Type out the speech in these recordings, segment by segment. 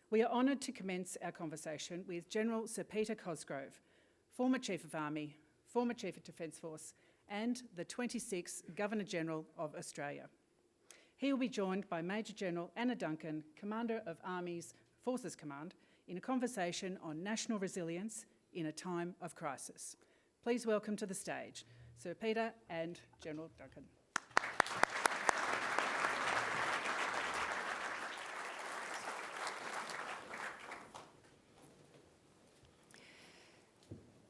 We are honoured to commence our conversation with General Sir Peter Cosgrove, former Chief of Army, former Chief of Defence Force and the 26th Governor-General of Australia. He will be joined by Major General Anna Duncan, Commander of Army's Forces Command, in a conversation on national resilience in a time of crisis. Please welcome to the stage Sir Peter and General Duncan.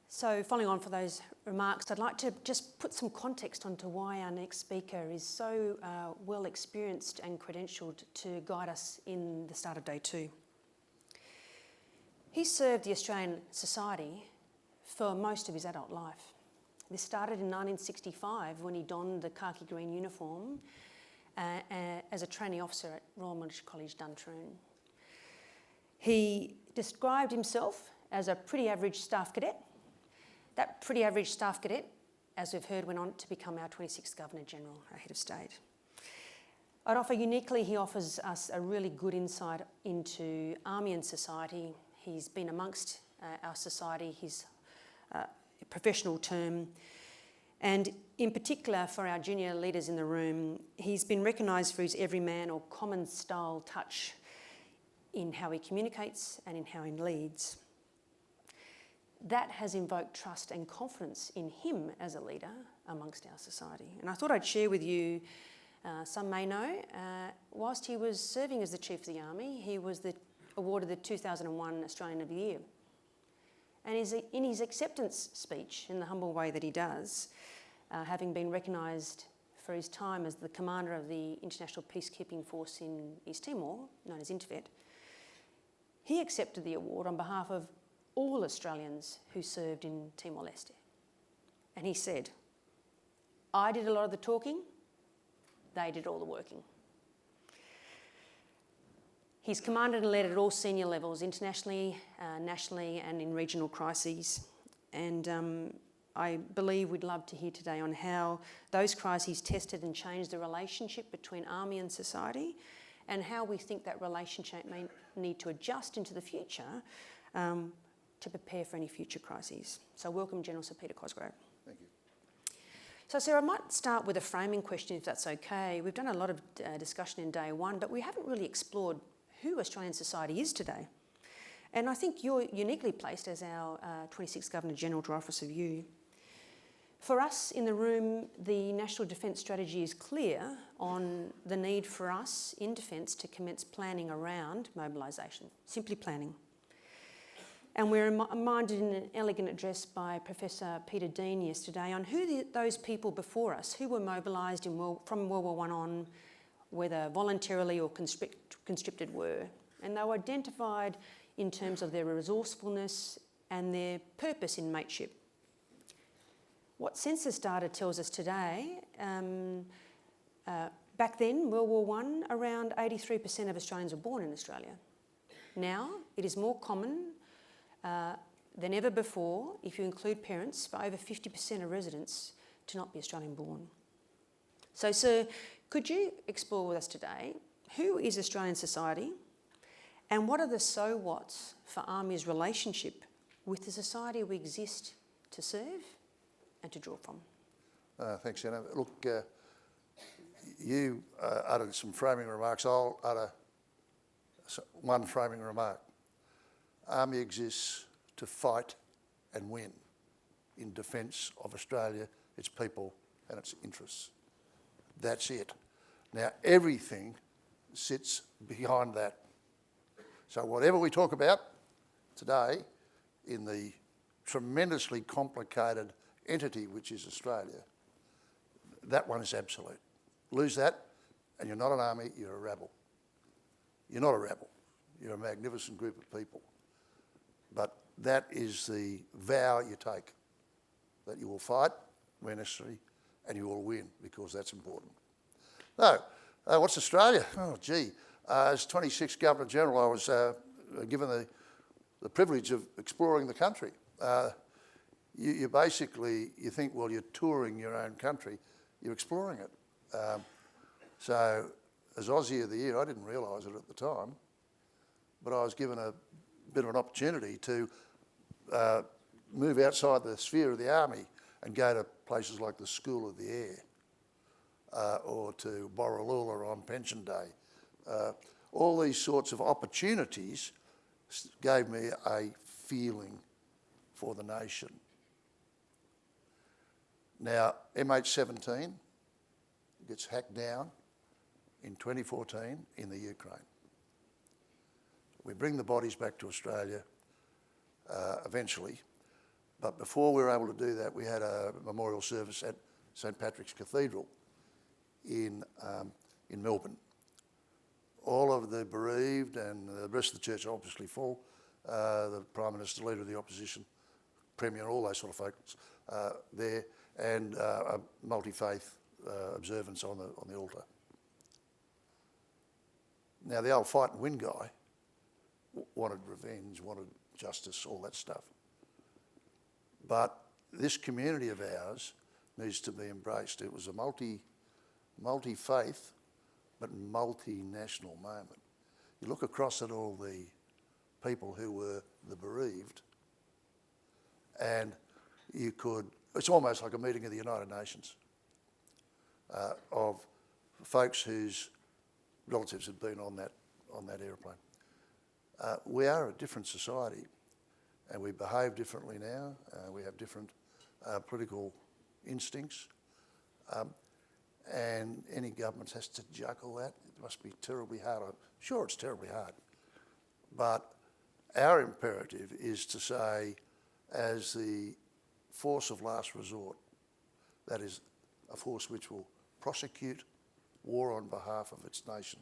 So following on for those remarks, I'd like to just put some context onto why our next speaker is so well experienced and credentialed to guide us in the start of day two. He served the Australian society for most of his adult life. This started in 1965 when he donned the khaki green uniform as a trainee officer at Royal Military College, Duntroon. He described himself as a pretty average staff cadet. That pretty average staff cadet, as we've heard, went on to become our 26th Governor-General, our Head of State. I'd offer uniquely, he offers us a really good insight into Army and society. He's been amongst our society his professional term, and in particular for our junior leaders in the room, he's been recognised for his everyman or common style touch in how he communicates and in how he leads. That has invoked trust and confidence in him as a leader amongst our society. And I thought I'd share with you, some may know, whilst he was serving as the Chief of the Army, he was awarded the 2001 Australian of the Year. And in his acceptance speech, in the humble way that he does, having been recognised for his time as the commander of the International Peacekeeping Force in East Timor, known as INTIFET, he accepted the award on behalf of all Australians who served in Timor-Leste. And he said, "I did a lot of the talking, they did all the working." He's commanded and led at all senior levels, internationally, nationally and in regional crises. And I believe we'd love to hear today on how those crises tested and changed the relationship between Army and society, and how we think that relationship may need to adjust into the future to prepare for any future crises. So welcome, General Sir Peter Cosgrove. Thank you. So, Sir, I might start with a framing question, if that's okay. We've done a lot of discussion in day one, but we haven't really explored who Australian society is today. And I think you're uniquely placed as our 26th Governor-General to offer us a view. For us in the room, the National Defence Strategy is clear on the need for us in Defence to commence planning around mobilisation, simply planning. And we're reminded in an elegant address by Professor Peter Dean yesterday on who those people before us, who were mobilised from World War I on, whether voluntarily or conscripted were. And they were identified in terms of their resourcefulness and their purpose in mateship. What census data tells us today, back then, World War I, around 83% of Australians were born in Australia. Now, it is more common than ever before, if you include parents, for over 50% of residents to not be Australian born. So, Sir, could you explore with us today who is Australian society and what are the so whats for Army's relationship with the society we exist to serve and to draw from? Thanks, Anna. Look, you uttered some framing remarks. I'll utter one framing remark. Army exists to fight and win in defence of Australia, its people and its interests. That's it. Now, everything sits behind that. So whatever we talk about today in the tremendously complicated entity which is Australia, that one is absolute. Lose that and you're not an army, you're a rabble. You're not a rabble. You're a magnificent group of people. But that is the vow you take, that you will fight where necessary and you will win, because that's important. No, what's Australia? Oh, gee. As 26th Governor-General, I was given the privilege of exploring the country. You basically, you think, well, you're touring your own country, you're exploring it. So as Aussie of the Year, I didn't realise it at the time, but I was given a bit of an opportunity to move outside the sphere of the army and go to places like the School of the Air or to Borroloola on Pension Day. All these sorts of opportunities gave me a feeling for the nation. Now, MH17 gets hacked down in 2014 in the Ukraine. We bring the bodies back to Australia eventually, but before we were able to do that, we had a memorial service at St Patrick's Cathedral in Melbourne. All of the bereaved and the rest of the church obviously full, the Prime Minister, Leader of the Opposition, Premier, all those sort of folks there, and a multi-faith observance on the altar. Now, the old fight and win guy wanted revenge, wanted justice, all that stuff. But this community of ours needs to be embraced. It was a multi-faith but multinational moment. You look across at all the people who were the bereaved, and you could, it's almost like a meeting of the United Nations of folks whose relatives had been on that aeroplane. We are a different society, and we behave differently now. We have different political instincts, and any government has to juggle that. It must be terribly hard. I'm sure it's terribly hard, but our imperative is to say, as the force of last resort, that is a force which will prosecute war on behalf of its nation.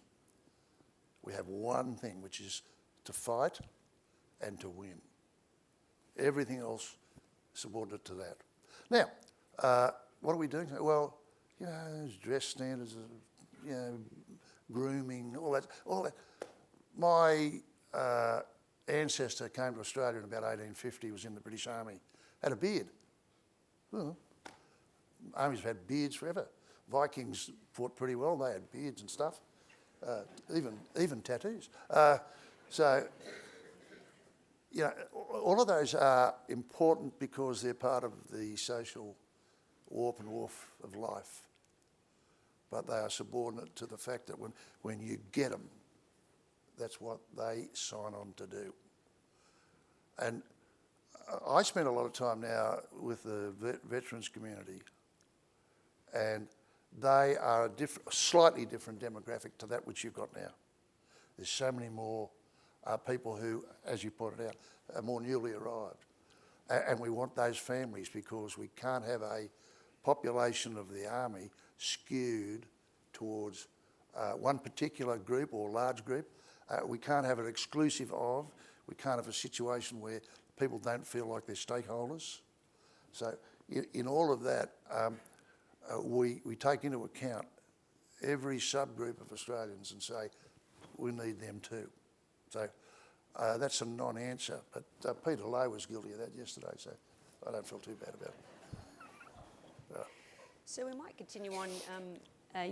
We have one thing, which is to fight and to win. Everything else subordinate to that. Now, what are we doing? Well, you know, dress standards, you know, grooming, all that. My ancestor came to Australia in about 1850, was in the British Army, had a beard. Well, armies have had beards forever. Vikings fought pretty well, they had beards and stuff, even tattoos. So, you know, all of those are important because they're part of the social warp and woof of life. But they are subordinate to the fact that when you get them, that's what they sign on to do. And I spend a lot of time now with the veterans community, and they are a slightly different demographic to that which you've got now. There's so many more people who, as you pointed out, are more newly arrived. And we want those families because we can't have a population of the army skewed towards one particular group or large group. We can't have it exclusive of. We can't have a situation where people don't feel like they're stakeholders. So in all of that, we take into account every subgroup of Australians and say, we need them too. So that's a non-answer, but Peter Lowe was guilty of that yesterday, so I don't feel too bad about it. So we might continue on.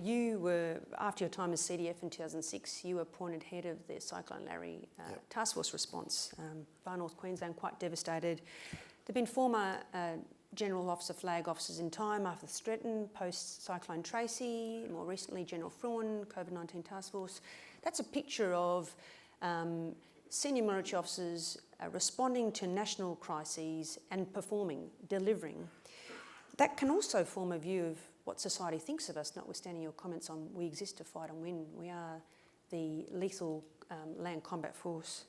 You were, after your time as CDF in 2006, you were appointed head of the Cyclone Larry Task Force response. Far North Queensland, quite devastated. There have been former General Officer Flag officers in time, Arthur Stretton, post-Cyclone Tracy, more recently General Fruin, COVID-19 Task Force. That's a picture of senior military officers responding to national crises and performing, delivering. That can also form a view of what society thinks of us, notwithstanding your comments on we exist to fight and win. We are the lethal land combat force.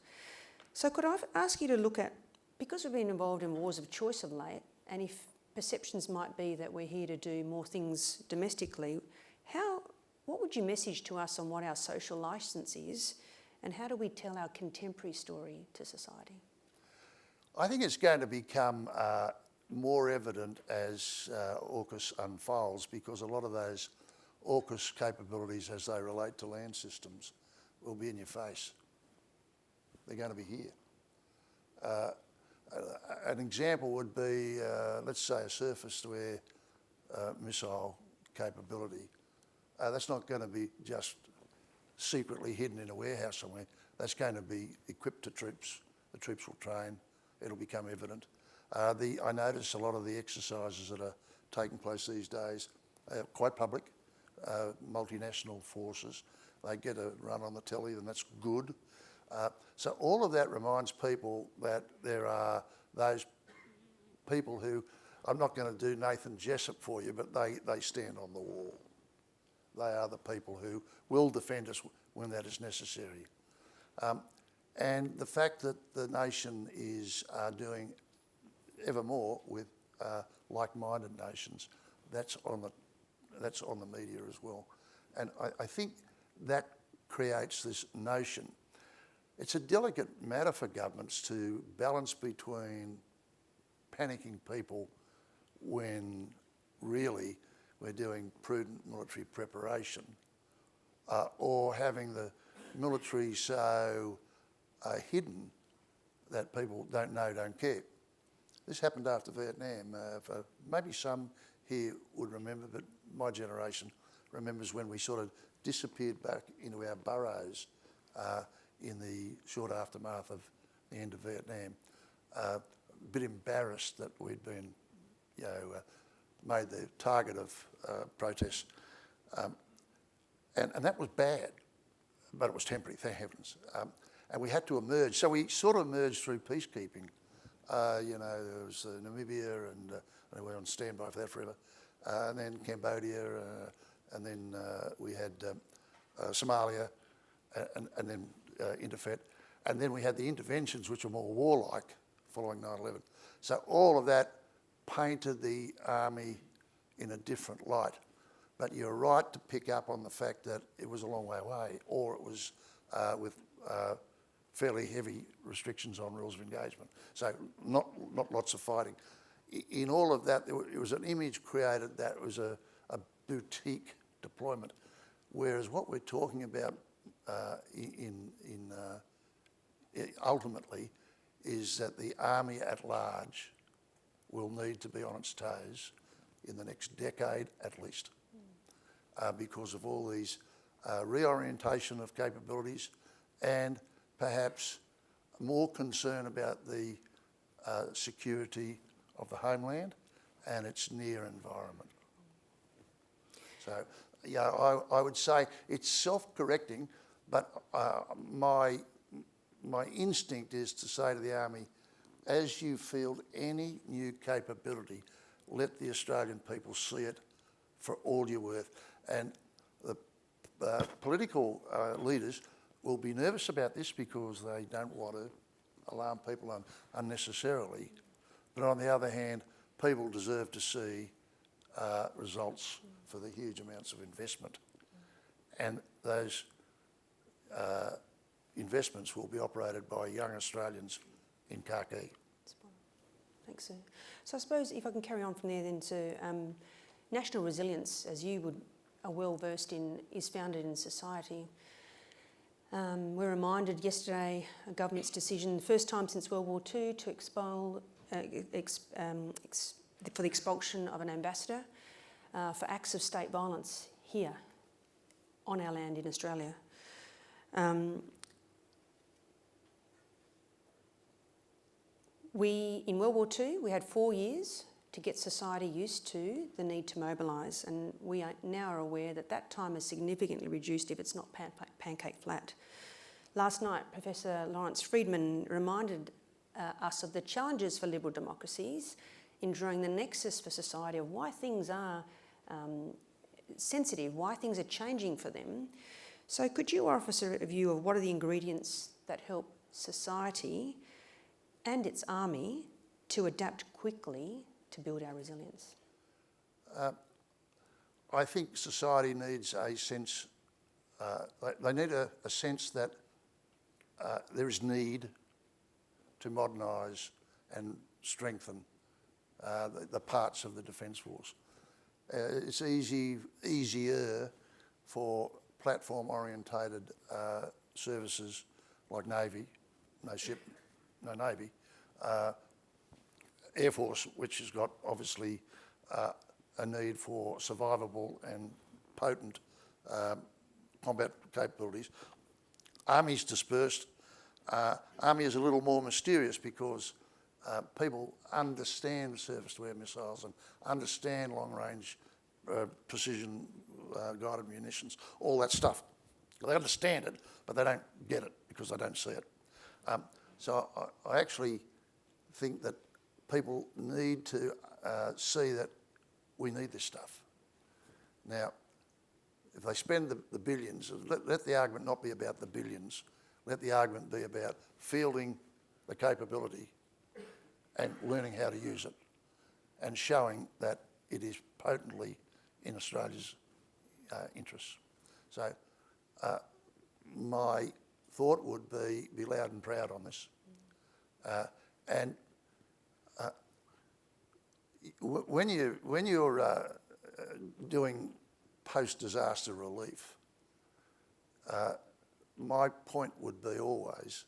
So could I ask you to look at, because we've been involved in wars of choice of late, and if perceptions might be that we're here to do more things domestically, what would you message to us on what our social licence is, and how do we tell our contemporary story to society? I think it's going to become more evident as AUKUS unfolds, because a lot of those AUKUS capabilities as they relate to land systems will be in your face. They're going to be here. An example would be, let's say, a surface-to-air missile capability. That's not going to be just secretly hidden in a warehouse somewhere. That's going to be equipped to troops. The troops will train. It'll become evident. I notice a lot of the exercises that are taking place these days are quite public, multinational forces. They get a run on the telly, and that's good. So all of that reminds people that there are those people who, I'm not going to do Nathan Jessup for you, but they stand on the wall. They are the people who will defend us when that is necessary. And the fact that the nation is doing ever more with like-minded nations, that's on the media as well. And I think that creates this notion. It's a delicate matter for governments to balance between panicking people when really we're doing prudent military preparation, or having the military so hidden that people don't know, don't care. This happened after Vietnam. Maybe some here would remember, but my generation remembers when we sort of disappeared back into our burrows in the short aftermath of the end of Vietnam. A bit embarrassed that we'd been, made the target of protests. And that was bad, but it was temporary, thank heavens. And we had to emerge. So we sort of emerged through peacekeeping. There was Namibia, and we were on standby for that forever. And then Cambodia, and then we had Somalia, and then Interfet. And then we had the interventions, which were more warlike, following 9/11. So all of that painted the army in a different light. But you're right to pick up on the fact that it was a long way away, or it was with fairly heavy restrictions on rules of engagement. So not lots of fighting. In all of that, it was an image created that was a boutique deployment, whereas what we're talking about ultimately is that the army at large will need to be on its toes in the next decade at least, because of all these reorientation of capabilities and perhaps more concern about the security of the homeland and its near environment. So, yeah, I would say it's self-correcting, but my instinct is to say to the Army, as you field any new capability, let the Australian people see it for all you're worth. And the political leaders will be nervous about this because they don't want to alarm people unnecessarily. But on the other hand, people deserve to see results for the huge amounts of investment. And those investments will be operated by young Australians in khaki. Thanks, sir. So I suppose if I can carry on from there then to national resilience, as you are well versed in, is founded in society. We're reminded yesterday a government's decision, the first time since World War II, to for the expulsion of an ambassador for acts of state violence here on our land in Australia. In World War II, we had 4 years to get society used to the need to mobilise, and we now are aware that that time is significantly reduced if it's not pancake flat. Last night, Professor Lawrence Freedman reminded us of the challenges for liberal democracies in drawing the nexus for society of why things are sensitive, why things are changing for them. So could you offer us a view of what are the ingredients that help society and its army to adapt quickly to build our resilience? I think society needs a sense, they need a sense that there is need to modernise and strengthen the parts of the Defence Force. It's easier for platform-orientated services like Navy, no ship, no Navy, Air Force, which has got obviously a need for survivable and potent combat capabilities, Army's dispersed. Army is a little more mysterious because people understand surface-to-air missiles and understand long-range precision guided munitions, all that stuff. They understand it, but they don't get it because they don't see it. So I actually think that people need to see that we need this stuff. Now, if they spend the billions, let the argument not be about the billions, let the argument be about fielding the capability and learning how to use it and showing that it is potently in Australia's interests. So my thought would be loud and proud on this. When you're doing post-disaster relief, my point would be always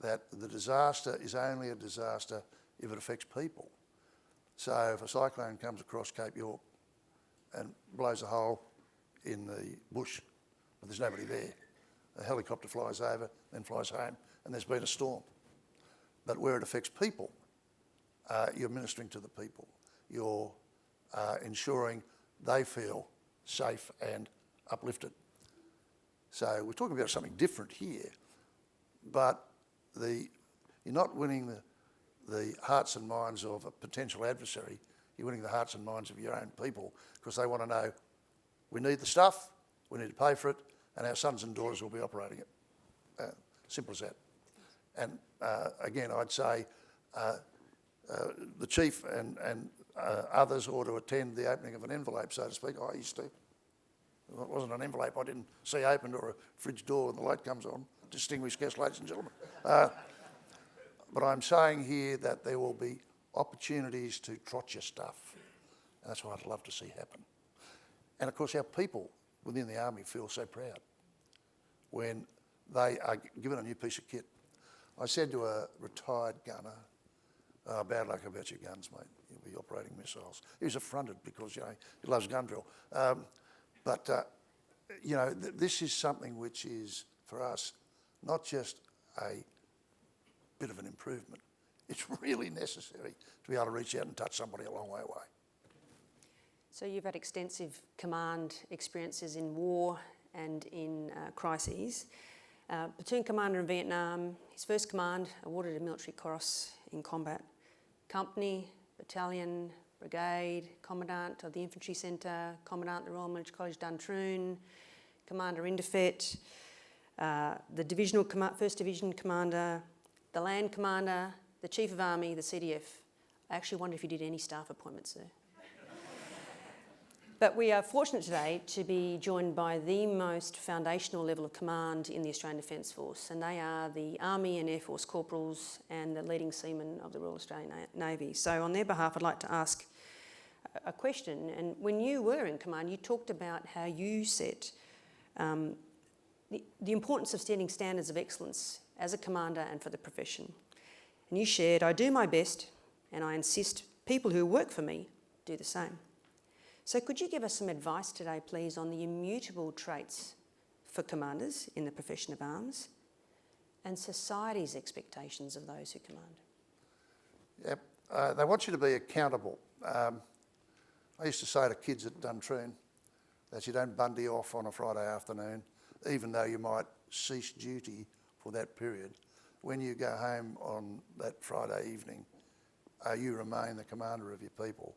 that the disaster is only a disaster if it affects people. So if a cyclone comes across Cape York and blows a hole in the bush, but there's nobody there, a helicopter flies over, then flies home, and there's been a storm. But where it affects people, you're ministering to the people. You're ensuring they feel safe and uplifted. So we're talking about something different here, but you're not winning the hearts and minds of a potential adversary, you're winning the hearts and minds of your own people because they want to know we need the stuff, we need to pay for it, and our sons and daughters will be operating it. Simple as that. And again, I'd say the Chief and others ought to attend the opening of an envelope, so to speak. Oh, you Steve. It wasn't an envelope I didn't see opened or a fridge door when the light comes on. Distinguished guests, ladies and gentlemen. But I'm saying here that there will be opportunities to trot your stuff. And that's what I'd love to see happen. And of course, our people within the Army feel so proud when they are given a new piece of kit. I said to a retired gunner, bad luck about your guns, mate. You'll be operating missiles. He was affronted because, he loves gun drill. This is something which is, for us, not just a bit of an improvement. It's really necessary to be able to reach out and touch somebody a long way away. So you've had extensive command experiences in war and in crises. Platoon commander in Vietnam, his first command awarded a military cross in combat. Company, battalion, brigade, commandant of the infantry centre, commandant of the Royal Military College Duntroon, commander Indefet, the divisional first division commander, the land commander, the Chief of Army, the CDF. I actually wonder if you did any staff appointments there. But we are fortunate today to be joined by the most foundational level of command in the Australian Defence Force, and they are the Army and Air Force corporals and the leading seamen of the Royal Australian Navy. So on their behalf, I'd like to ask a question. And when you were in command, you talked about how you set the importance of setting standards of excellence as a commander and for the profession. And you shared, I do my best and I insist people who work for me do the same. So could you give us some advice today, please, on the immutable traits for commanders in the profession of arms and society's expectations of those who command? Yep, they want you to be accountable. I used to say to kids at Duntroon that you don't bundy off on a Friday afternoon, even though you might cease duty for that period. When you go home on that Friday evening, you remain the commander of your people.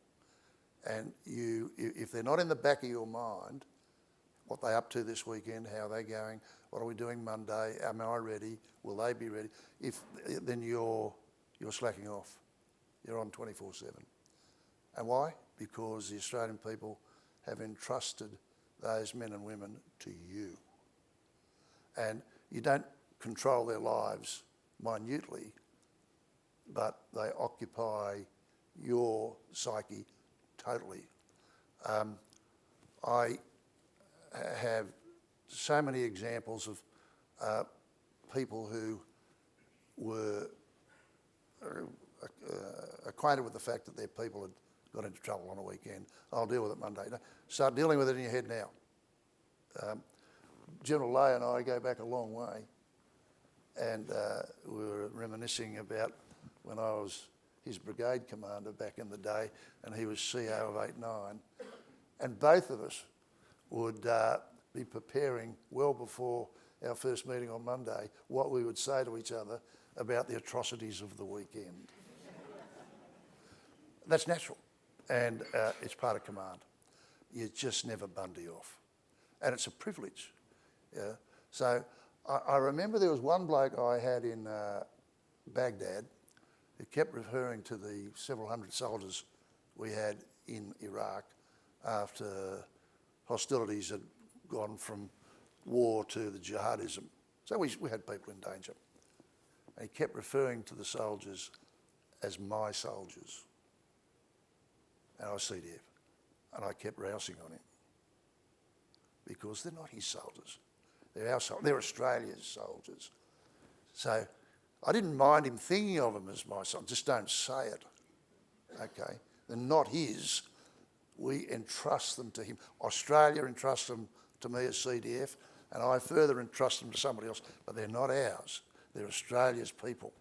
And if they're not in the back of your mind, what they're up to this weekend, how are they going, what are we doing Monday, am I ready, will they be ready, then you're slacking off. You're on 24/7. And why? Because the Australian people have entrusted those men and women to you. And you don't control their lives minutely, but they occupy your psyche totally. I have so many examples of people who were acquainted with the fact that their people had got into trouble on a weekend. I'll deal with it Monday. No, start dealing with it in your head now. General Lay and I go back a long way, and we were reminiscing about when I was his brigade commander back in the day, and he was CO of 89, and both of us would be preparing well before our first meeting on Monday what we would say to each other about the atrocities of the weekend. That's natural, and it's part of command. You just never bundy off, and it's a privilege. Yeah. So I remember there was one bloke I had in Baghdad who kept referring to the several hundred soldiers we had in Iraq after hostilities had gone from war to the jihadism. So we had people in danger. And he kept referring to the soldiers as my soldiers. And I was CDF. And I kept rousing on him. Because they're not his soldiers. They're our soldiers. They're Australia's soldiers. So I didn't mind him thinking of them as my soldiers. Just don't say it. Okay? They're not his. We entrust them to him. Australia entrusts them to me as CDF, and I further entrust them to somebody else. But they're not ours. They're Australia's people.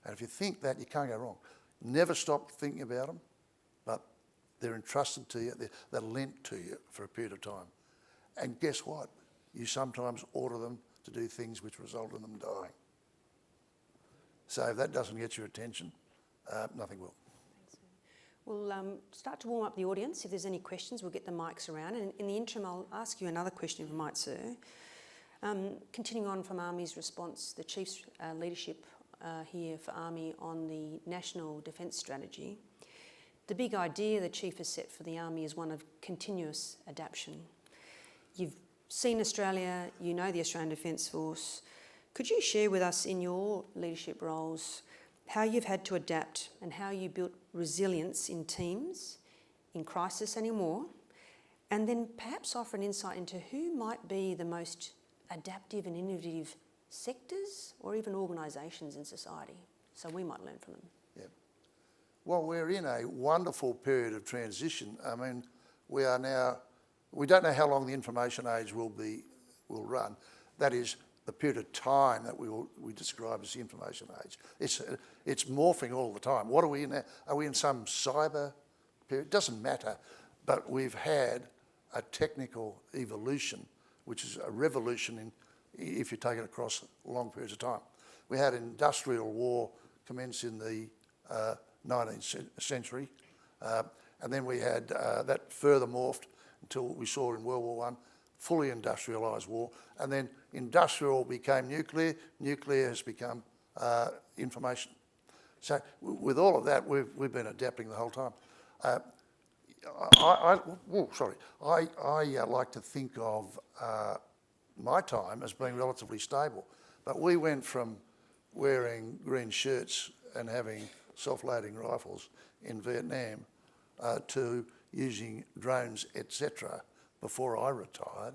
And if you think that, you can't go wrong. Never stop thinking about them, but they're entrusted to you. They're lent to you for a period of time. And guess what? You sometimes order them to do things which result in them dying. So if that doesn't get your attention, nothing will. We'll start to warm up the audience. If there's any questions, we'll get the mics around. And in the interim, I'll ask you another question, if I might, sir. Continuing on from Army's response, the Chief's leadership here for Army on the National Defence Strategy, the big idea the Chief has set for the Army is one of continuous adaptation. You've seen Australia, you know the Australian Defence Force. Could you share with us in your leadership roles how you've had to adapt and how you built resilience in teams, in crisis and in war, and then perhaps offer an insight into who might be the most adaptive and innovative sectors or even organisations in society, so we might learn from them. Yeah. Well, we're in a wonderful period of transition. I mean, we don't know how long the information age will run. That is the period of time that we describe as the information age. It's morphing all the time. What are we in now? Are we in some cyber period? It doesn't matter, but we've had a technical evolution, which is a revolution if you take it across long periods of time. We had industrial war commence in the 19th century, and then we had that further morphed until we saw in World War I, fully industrialised war, and then industrial became nuclear, nuclear has become information. So with all of that, we've been adapting the whole time. I like to think of my time as being relatively stable, but we went from wearing green shirts and having self-loading rifles in Vietnam to using drones, etc., before I retired.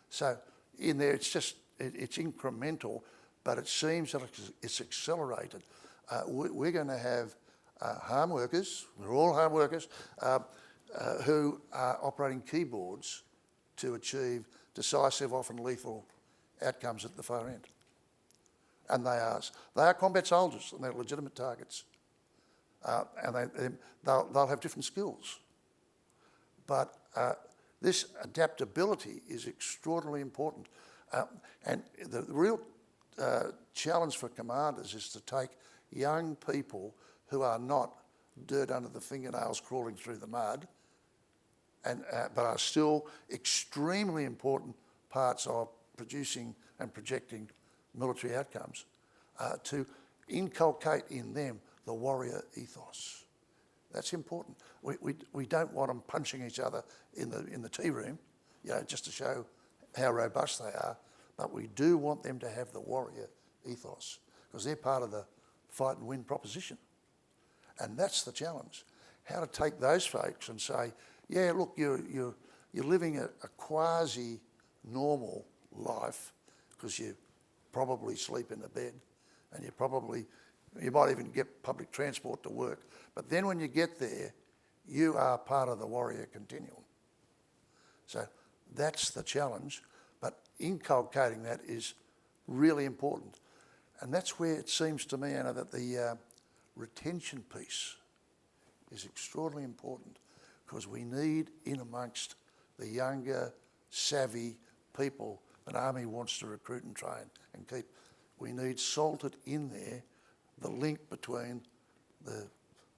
So in there, it's incremental, but it seems that it's accelerated. We're going to have harm workers, we're all harm workers, who are operating keyboards to achieve decisive, often lethal outcomes at the far end. And they are combat soldiers, and they're legitimate targets. And they'll have different skills. But this adaptability is extraordinarily important. And the real challenge for commanders is to take young people who are not dirt under the fingernails crawling through the mud, but are still extremely important parts of producing and projecting military outcomes, to inculcate in them the warrior ethos. That's important. We don't want them punching each other in the tea room, just to show how robust they are, but we do want them to have the warrior ethos, because they're part of the fight and win proposition. And that's the challenge. How to take those folks and say, yeah, look, you're living a quasi-normal life, because you probably sleep in the bed, and you might even get public transport to work. But then when you get there, you are part of the warrior continuum. So that's the challenge. But inculcating that is really important. And that's where it seems to me, Anna, that the retention piece is extraordinarily important, because we need in amongst the younger, savvy people that Army wants to recruit and train and keep. We need salted in there the link between the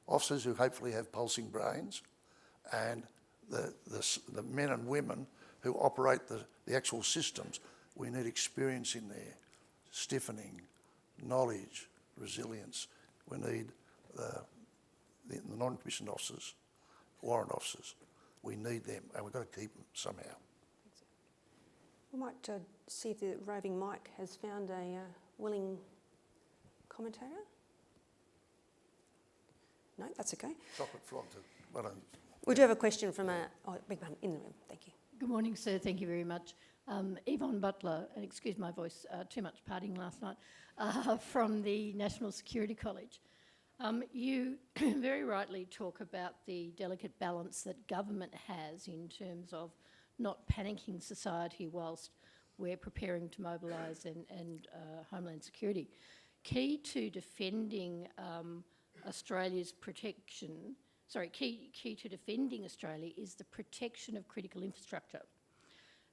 officers who hopefully have pulsing brains and the men and women who operate the actual systems. We need experience in there, stiffening, knowledge, resilience. We need the non-commissioned officers, warrant officers. We need them, and we've got to keep them somehow. We might see if the roving Mike has found a willing commentator. No, that's okay. Chocolate frog to one of them. We do have a question from a big man in the room. Thank you. Good morning, sir. Thank you very much. Yvonne Butler, and excuse my voice, too much partying last night, from the National Security College. You very rightly talk about the delicate balance that government has in terms of not panicking society whilst we're preparing to mobilise and Homeland Security. Key to defending Australia's protection, key to defending Australia is the protection of critical infrastructure.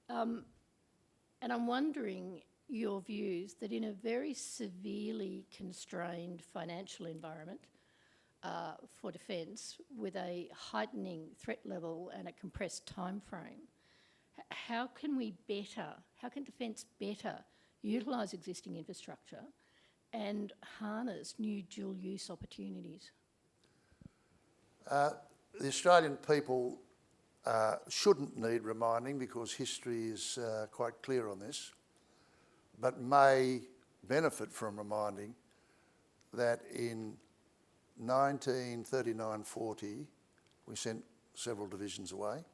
And I'm wondering your views that in a very severely constrained financial environment for defence, with a heightening threat level and a compressed time frame, how can defence better utilise existing infrastructure and harness new dual-use opportunities? The Australian people shouldn't need reminding, because history is quite clear on this, but may benefit from reminding that in 1939-40 we sent several divisions away,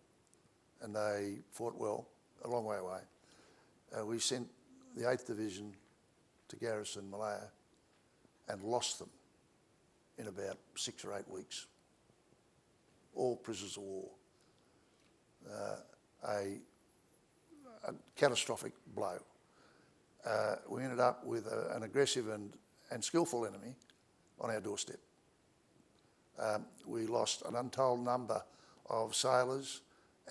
and they fought well a long way away. We sent the 8th Division to garrison Malaya and lost them in about 6 or 8 weeks. All prisoners of war. A catastrophic blow. We ended up with an aggressive and skillful enemy on our doorstep. We lost an untold number of sailors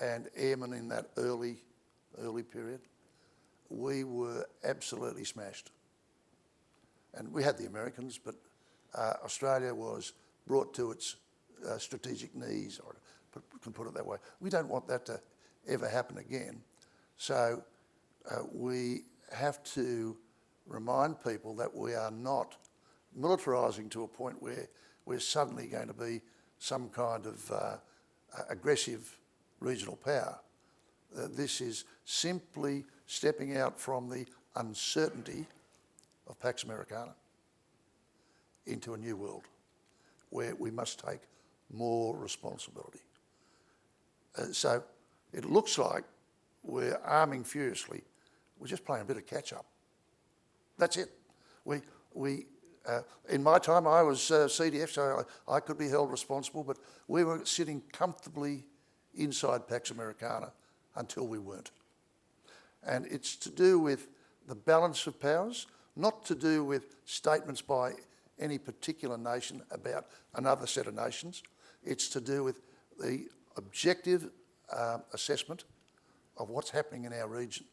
and airmen in that early period. We were absolutely smashed. And we had the Americans, but Australia was brought to its strategic knees, or can put it that way. We don't want that to ever happen again. So we have to remind people that we are not militarising to a point where we're suddenly going to be some kind of aggressive regional power. This is simply stepping out from the uncertainty of Pax Americana into a new world where we must take more responsibility. So it looks like we're arming furiously. We're just playing a bit of catch-up. That's it. In my time, I was CDF, so I could be held responsible, but we were sitting comfortably inside Pax Americana until we weren't. And it's to do with the balance of powers, not to do with statements by any particular nation about another set of nations. It's to do with the objective assessment of what's happening in our region,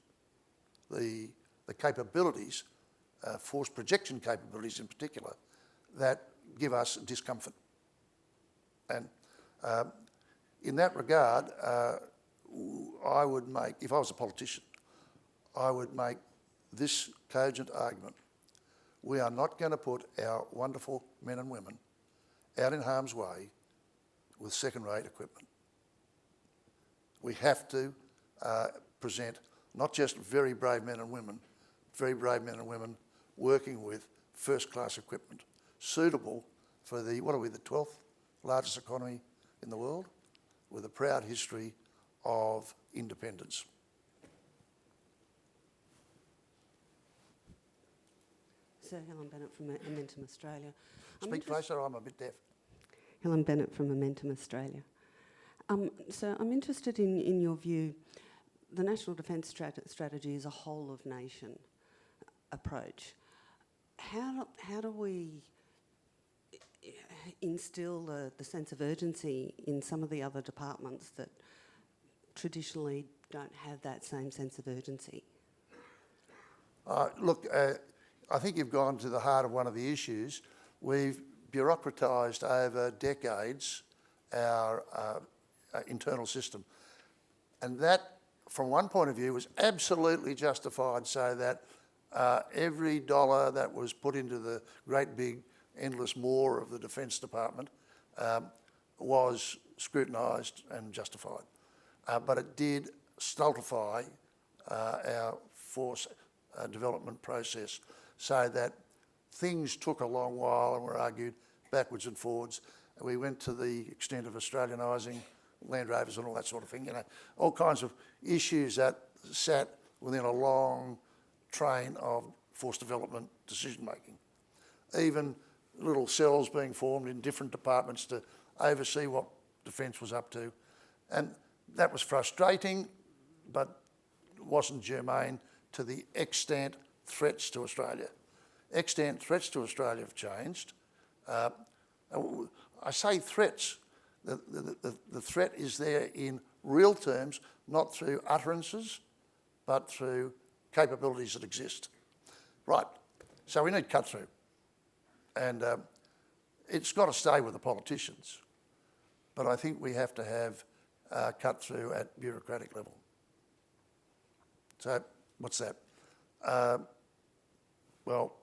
the capabilities, force projection capabilities in particular, that give us discomfort. And in that regard, I would make, if I was a politician, I would make this cogent argument. We are not going to put our wonderful men and women out in harm's way with second-rate equipment. We have to present not just very brave men and women working with first-class equipment, suitable for the 12th largest economy in the world, with a proud history of independence. Sir Helen Bennett from Momentum Australia. Speak closer, I'm a bit deaf. Helen Bennett from Momentum Australia. So I'm interested in your view. the National Defence Strategy is a whole-of-nation approach. How do we instill the sense of urgency in some of the other departments that traditionally don't have that same sense of urgency? Look, I think you've gone to the heart of one of the issues. We've bureaucratised over decades our internal system. And that, from one point of view, was absolutely justified, so that every dollar that was put into the great big endless maw of the Defence Department was scrutinised and justified. But it did stultify our force development process, so that things took a long while and were argued backwards and forwards. We went to the extent of Australianising Land Rovers and all that sort of thing, you know, all kinds of issues that sat within a long train of force development decision making. Even little cells being formed in different departments to oversee what Defence was up to. And that was frustrating, but wasn't germane to the extant threats to Australia. Extant threats to Australia have changed. I say threats. The threat is there in real terms, not through utterances, but through capabilities that exist. Right, so we need cut-through. And it's got to stay with the politicians. But I think we have to have cut-through at bureaucratic level. So what's that? Well,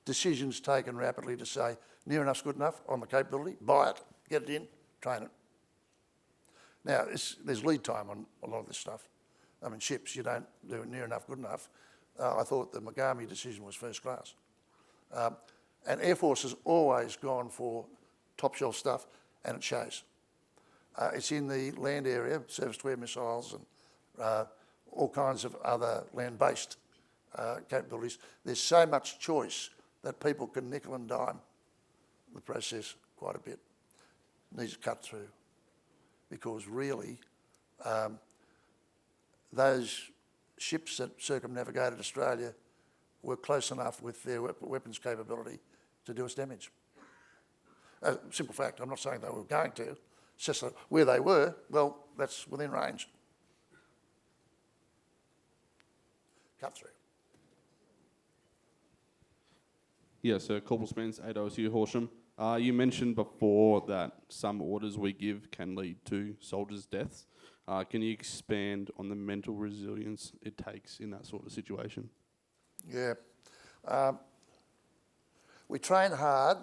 decisions taken rapidly to say, near enough's good enough on the capability, buy it, get it in, train it. Now, there's lead time on a lot of this stuff. I mean, ships, you don't do it near enough, good enough. I thought the Mogami decision was first class. And Air Force has always gone for top shelf stuff, and it shows. It's in the land area, surface-to-air missiles and all kinds of other land-based capabilities. There's so much choice that people can nickel and dime the process quite a bit. Needs to cut through, because really those ships that circumnavigated Australia were close enough with their weapons capability to do us damage. Simple fact, I'm not saying they were going to, it's just that where they were, well, that's within range. Cut through. Yes, Corporal Spence, AWSU Horsham. You mentioned before that some orders we give can lead to soldiers' deaths. Can you expand on the mental resilience it takes in that sort of situation? Yeah. We train hard.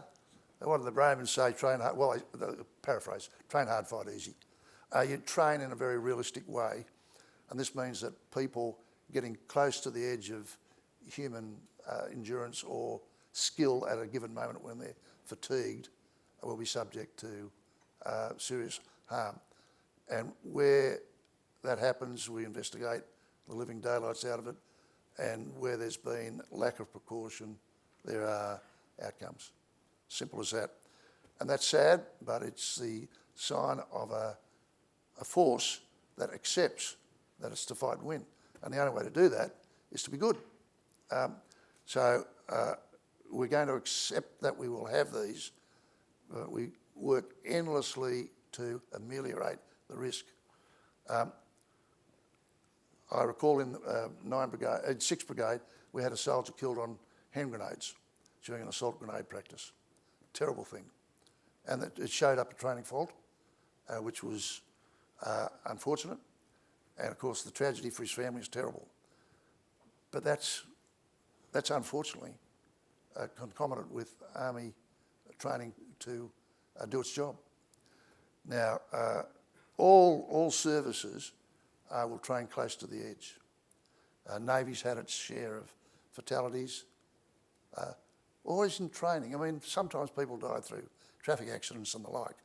What do the Romans say? Train hard. Well, paraphrase, train hard, fight easy. You train in a very realistic way, and this means that people getting close to the edge of human endurance or skill at a given moment when they're fatigued will be subject to serious harm. And where that happens, we investigate the living daylights out of it, and where there's been lack of precaution, there are outcomes. Simple as that. And that's sad, but it's the sign of a force that accepts that it's to fight and win. And the only way to do that is to be good. So we're going to accept that we will have these. We work endlessly to ameliorate the risk. I recall in 6th Brigade, we had a soldier killed on hand grenades during an assault grenade practice. Terrible thing. And it showed up a training fault, which was unfortunate. And of course, the tragedy for his family is terrible. But that's unfortunately concomitant with Army training to do its job. Now, all services will train close to the edge. Navy's had its share of fatalities. Always in training. I mean, sometimes people die through traffic accidents and the like,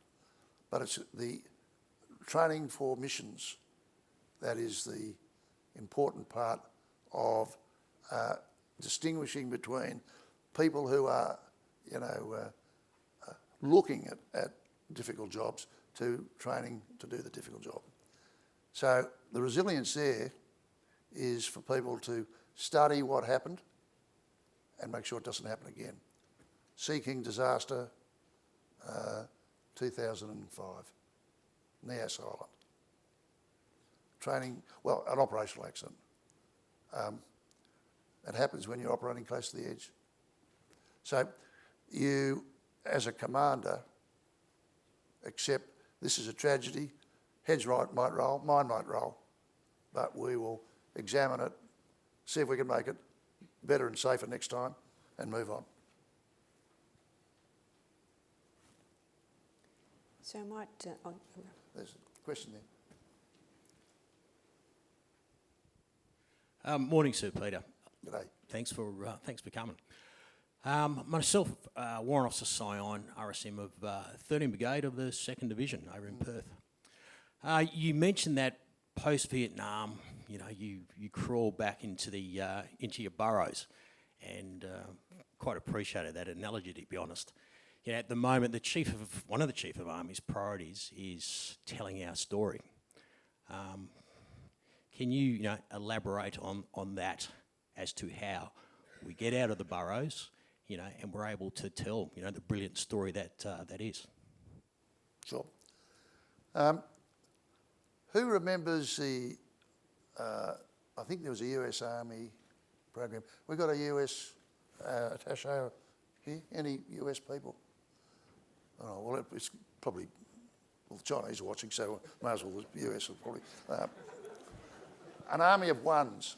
but it's the training for missions that is the important part of distinguishing between people who are, looking at difficult jobs to training to do the difficult job. So the resilience there is for people to study what happened and make sure it doesn't happen again. Sea King disaster, 2005, Nias Island. Training, well, an operational accident. It happens when you're operating close to the edge. So you, as a commander, accept this is a tragedy, heads right might roll, mine might roll, but we will examine it, see if we can make it better and safer next time and move on. So I might... There's a question there. Morning, Sir Peter. G'day. Thanks for coming. Myself, Warrant Officer Sion, RSM of 13 Brigade of the 2nd Division over in Perth. You mentioned that post-Vietnam, you know, you crawl back into your burrows, and quite appreciated that analogy, to be honest. You know, at the moment, one of the Chief of Army's priorities is telling our story. Can you, elaborate on that as to how we get out of the burrows, and we're able to tell, the brilliant story that is? Sure. Who remembers the, I think there was a US Army program. We got a US attaché here? Any US people? Oh, well, it's probably, well, the Chinese are watching, so may as well the US will probably. An army of ones.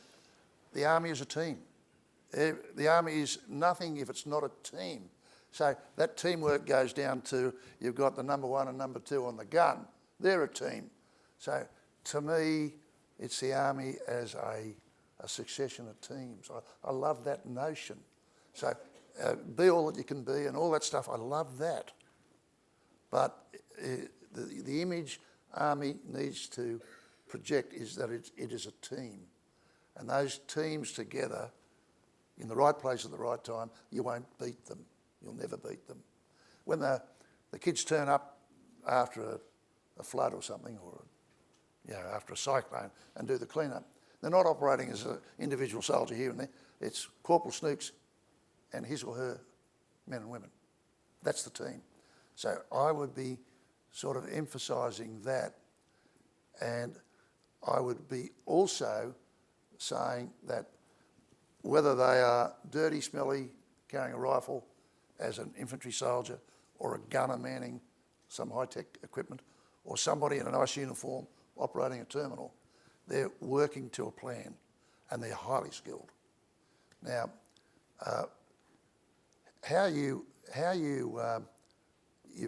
The army is a team. The army is nothing if it's not a team. So that teamwork goes down to, you've got the number 1 and number 2 on the gun. They're a team. So to me, it's the army as a succession of teams. I love that notion. So be all that you can be and all that stuff, I love that. But the image army needs to project is that it is a team. And those teams together, in the right place at the right time, you won't beat them. You'll never beat them. When the kids turn up after a flood or something, or after a cyclone, and do the clean-up, they're not operating as an individual soldier here and there. It's Corporal Snooks and his or her men and women. That's the team. So I would be sort of emphasising that, and I would be also saying that whether they are dirty, smelly, carrying a rifle as an infantry soldier, or a gunner manning some high-tech equipment, or somebody in a nice uniform operating a terminal, they're working to a plan and they're highly skilled. Now, how you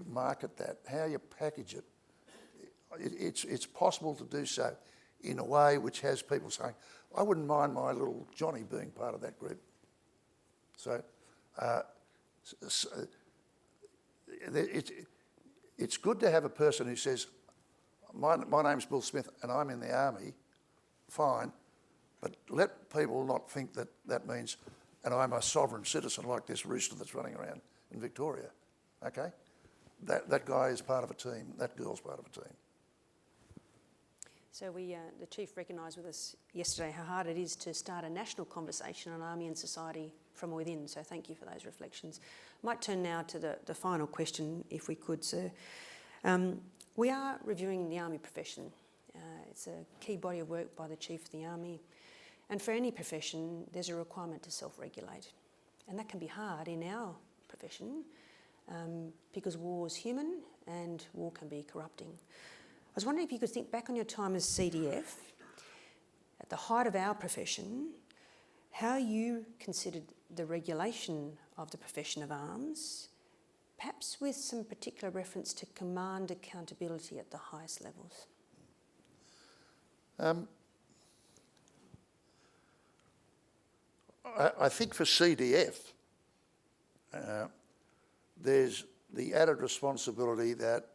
market that, how you package it, it's possible to do so in a way which has people saying, I wouldn't mind my little Johnny being part of that group. So it's good to have a person who says, my name's Bill Smith and I'm in the army, fine, but let people not think that that means, and I'm a sovereign citizen like this rooster that's running around in Victoria, okay? That guy is part of a team, that girl's part of a team. So the Chief recognised with us yesterday how hard it is to start a national conversation on army and society from within, so thank you for those reflections. I might turn now to the final question, if we could, sir. We are reviewing the army profession. It's a key body of work by the Chief of the Army, and for any profession there's a requirement to self-regulate, and that can be hard in our profession because war is human and war can be corrupting. I was wondering if you could think back on your time as CDF, at the height of our profession, how you considered the regulation of the profession of arms, perhaps with some particular reference to command accountability at the highest levels. I think for CDF, there's the added responsibility that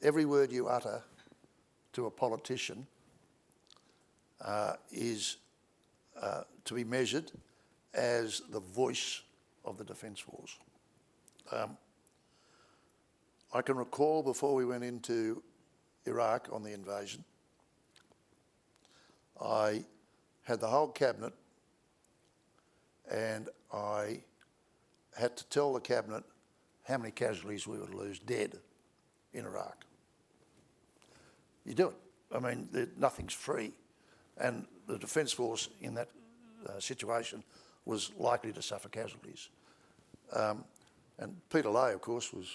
every word you utter to a politician is to be measured as the voice of the Defence Force. I can recall before we went into Iraq on the invasion, I had the whole cabinet, and I had to tell the cabinet how many casualties we would lose dead in Iraq. You do it. I mean, nothing's free. And the Defence Force in that situation was likely to suffer casualties. And Peter Lowe, of course, was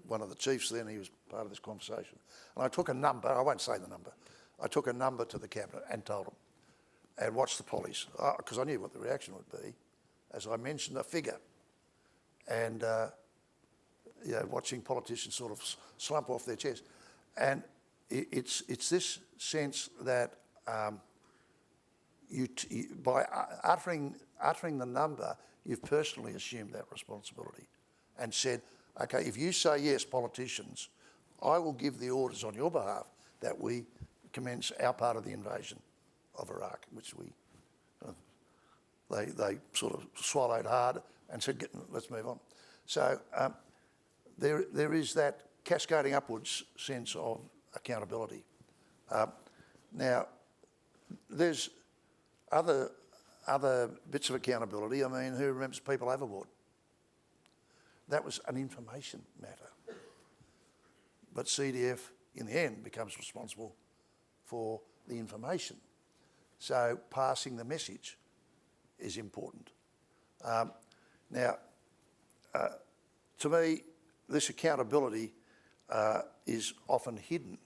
one of the chiefs then. He was part of this conversation. And I took a number, I won't say the number, I took a number to the cabinet and told them, and watched the pollies, because I knew what the reaction would be, as I mentioned a figure. And you know, watching politicians sort of slump off their chairs. And it's this sense that by uttering the number, you've personally assumed that responsibility and said, okay, if you say yes, politicians, I will give the orders on your behalf that we commence our part of the invasion of Iraq, which they sort of swallowed hard and said, let's move on. So there is that cascading upwards sense of accountability. Now, there's other bits of accountability. I mean, who remembers people overboard? That was an information matter. But CDF, in the end, becomes responsible for the information. So passing the message is important. Now, to me, this accountability is often hidden.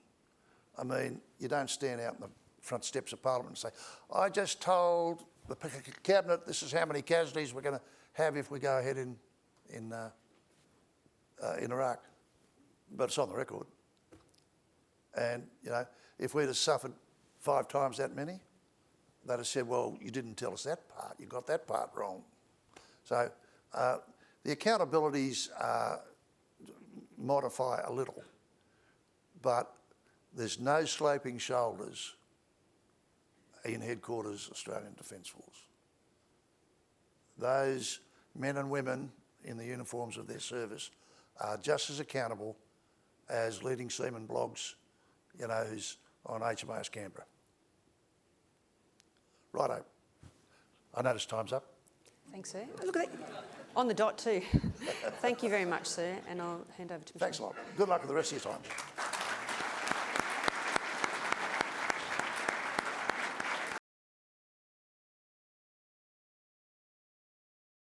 I mean, you don't stand out in the front steps of Parliament and say, I just told the Cabinet this is how many casualties we're going to have if we go ahead in Iraq. But it's on the record. And, you know, if we'd have suffered 5 times that many, they'd have said, well, you didn't tell us that part. You got that part wrong. So the accountabilities modify a little, but there's no sloping shoulders in Headquarters Australian Defence Force. Those men and women in the uniforms of their service are just as accountable as leading seaman blogs, you know, who's on HMAS Canberra. Righto. I notice time's up. Thanks, sir. Look at that. On the dot too. Thank you very much, sir, and I'll hand over to Michelle. Thanks a lot. Good luck with the rest of your time.